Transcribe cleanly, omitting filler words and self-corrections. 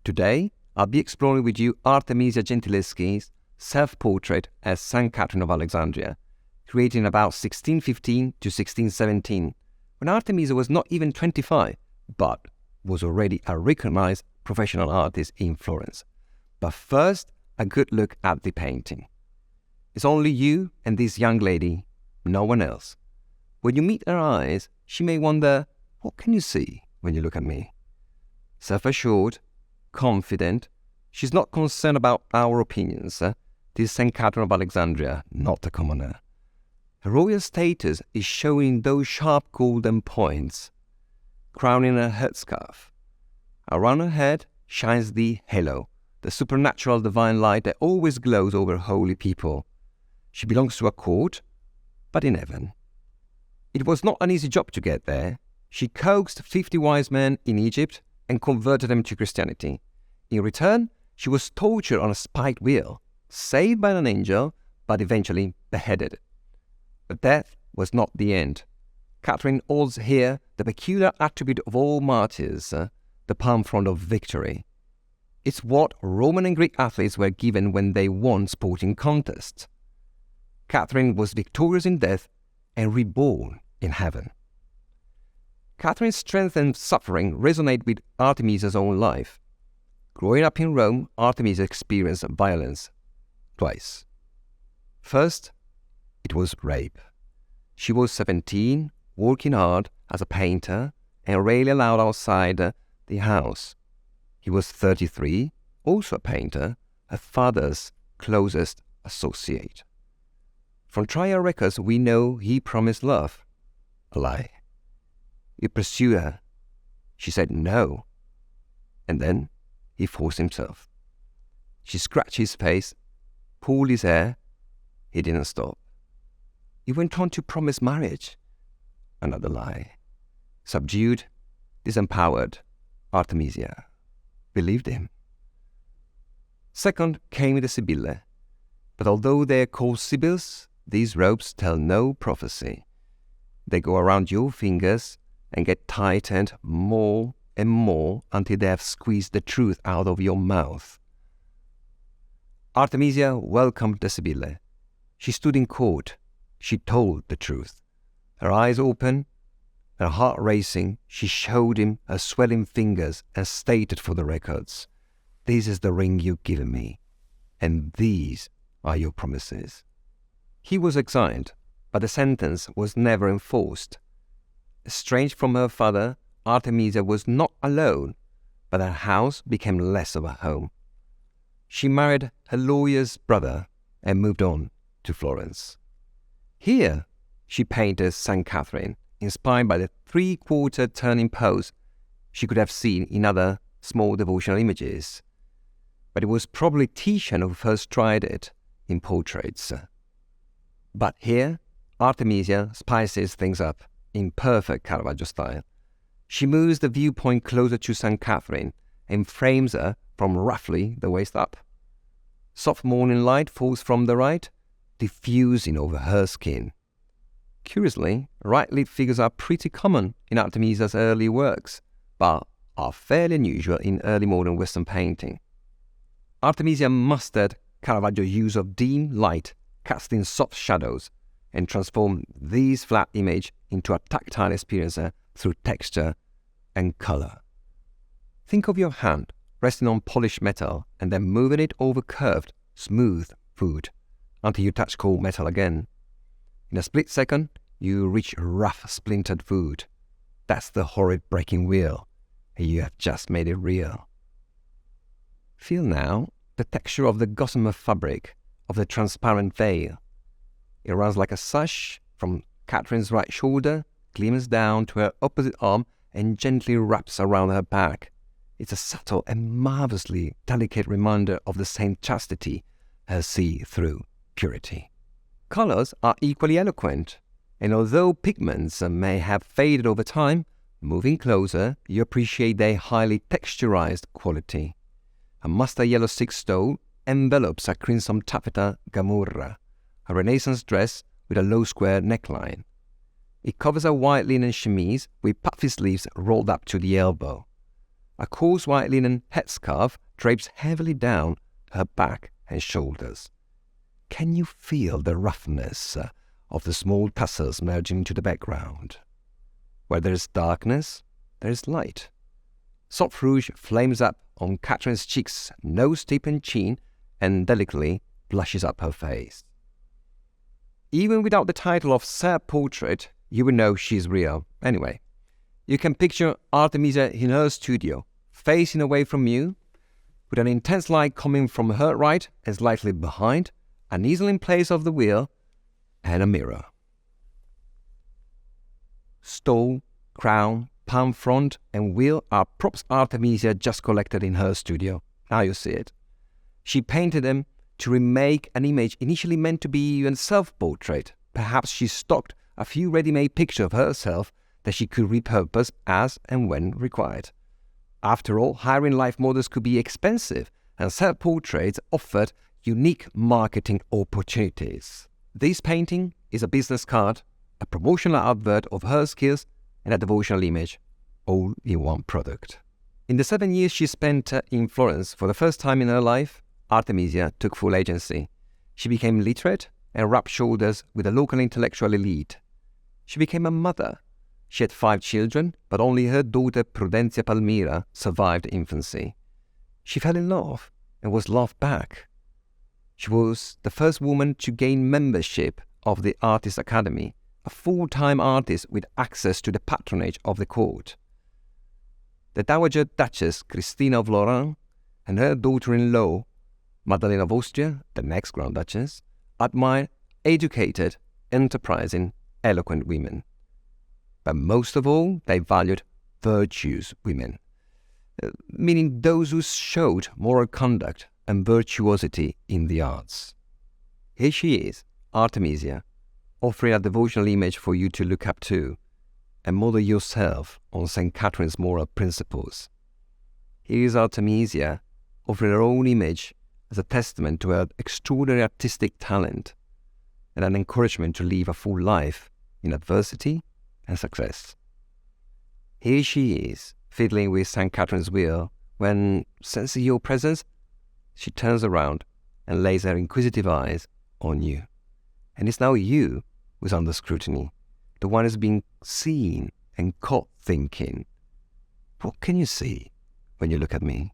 Today, I'll be exploring with you Artemisia Gentileschi's self-portrait as Saint Catherine of Alexandria, created in about 1615 to 1617, when Artemisia was not even 25, but was already a recognized professional artist in Florence. But first, a good look at the painting. It's only you and this young lady, no one else. When you meet her eyes, she may wonder, what can you see when you look at me? Self-assured, confident, she's not concerned about our opinions. This Saint Catherine of Alexandria, not a commoner. Her royal status is shown in those sharp golden points, crowning her headscarf. Around her head shines the halo, the supernatural divine light that always glows over holy people. She belongs to a court, but in heaven. It was not an easy job to get there. She coaxed 50 wise men in Egypt and converted them to Christianity. In return, she was tortured on a spiked wheel, saved by an angel, but eventually beheaded. But death was not the end. Catherine holds here the peculiar attribute of all martyrs, the palm frond of victory. It's what Roman and Greek athletes were given when they won sporting contests. Catherine was victorious in death and reborn in heaven. Catherine's strength and suffering resonate with Artemisia's own life. Growing up in Rome, Artemisia experienced violence twice. First, it was rape. She was 17, working hard as a painter, and rarely allowed outside the house. He was 33, also a painter, her father's closest associate. From trial records, we know he promised love. A lie. He pursued her. She said no. And then he forced himself. She scratched his face, pulled his hair. He didn't stop. He went on to promise marriage. Another lie. Subdued, disempowered, Artemisia believed him. Second came the Sibylle. But although they are called Sibyls, these ropes tell no prophecy. They go around your fingers and get tightened more and more until they have squeezed the truth out of your mouth. Artemisia welcomed the Sibylle. She stood in court. She told the truth. Her eyes open, her heart racing, she showed him her swelling fingers and stated for the records, "This is the ring you've given me, and these are your promises." He was exiled, but the sentence was never enforced. Estranged from her father, Artemisia was not alone, but her house became less of a home. She married her lawyer's brother and moved on to Florence. Here, she painted Saint Catherine, inspired by the three-quarter turning pose she could have seen in other small devotional images. But it was probably Titian who first tried it in portraits. But here, Artemisia spices things up in perfect Caravaggio style. She moves the viewpoint closer to Saint Catherine and frames her from roughly the waist up. Soft morning light falls from the right, diffusing over her skin. Curiously, right-lit figures are pretty common in Artemisia's early works, but are fairly unusual in early modern Western painting. Artemisia mastered Caravaggio's use of dim light, casting soft shadows, and transformed these flat images into a tactile experience through texture and color. Think of your hand resting on polished metal and then moving it over curved, smooth wood until you touch cold metal again. In a split second, you reach rough, splintered wood. That's the horrid breaking wheel, and you have just made it real. Feel now the texture of the gossamer fabric of the transparent veil. It runs like a sash from Catherine's right shoulder, glimmers down to her opposite arm, and gently wraps around her back. It's a subtle and marvelously delicate reminder of the same chastity, her see-through purity. Colors are equally eloquent, and although pigments may have faded over time, moving closer, you appreciate their highly texturized quality. A mustard yellow silk stole envelopes a crimson taffeta gamurra, a Renaissance dress with a low square neckline. It covers a white linen chemise with puffy sleeves rolled up to the elbow. A coarse white linen headscarf drapes heavily down her back and shoulders. Can you feel the roughness of the small tassels merging into the background? Where there is darkness, there is light. Soft rouge flames up on Catherine's cheeks, nose tip and chin, and delicately blushes up her face. Even without the title of self-portrait, you will know she's real. Anyway, you can picture Artemisia in her studio, facing away from you, with an intense light coming from her right and slightly behind, an easel in place of the wheel, and a mirror. Stole, crown, palm front, and wheel are props Artemisia just collected in her studio. Now you see it. She painted them to remake an image initially meant to be a self-portrait. Perhaps she stocked a few ready-made pictures of herself that she could repurpose as and when required. After all, hiring life models could be expensive, and self-portraits offered unique marketing opportunities. This painting is a business card, a promotional advert of her skills, and a devotional image, all in one product. In the 7 years she spent in Florence, for the first time in her life, Artemisia took full agency. She became literate and rubbed shoulders with a local intellectual elite. She became a mother. She had 5 children, but only her daughter Prudencia Palmira survived infancy. She fell in love and was loved back. She was the first woman to gain membership of the Artist Academy, a full-time artist with access to the patronage of the court. The Dowager Duchess Christina of Lorraine and her daughter-in-law, Madeleine of Austria, the next Grand Duchess, admired educated, enterprising, eloquent women. But most of all, they valued virtuous women, meaning those who showed moral conduct and virtuosity in the arts. Here she is, Artemisia, offering a devotional image for you to look up to and model yourself on Saint Catherine's moral principles. Here is Artemisia offering her own image as a testament to her extraordinary artistic talent and an encouragement to live a full life in adversity and success. Here she is, fiddling with Saint Catherine's wheel, when, sensing your presence, she turns around and lays her inquisitive eyes on you. And it's now you who's under scrutiny, the one who's being seen and caught thinking, what can you see when you look at me?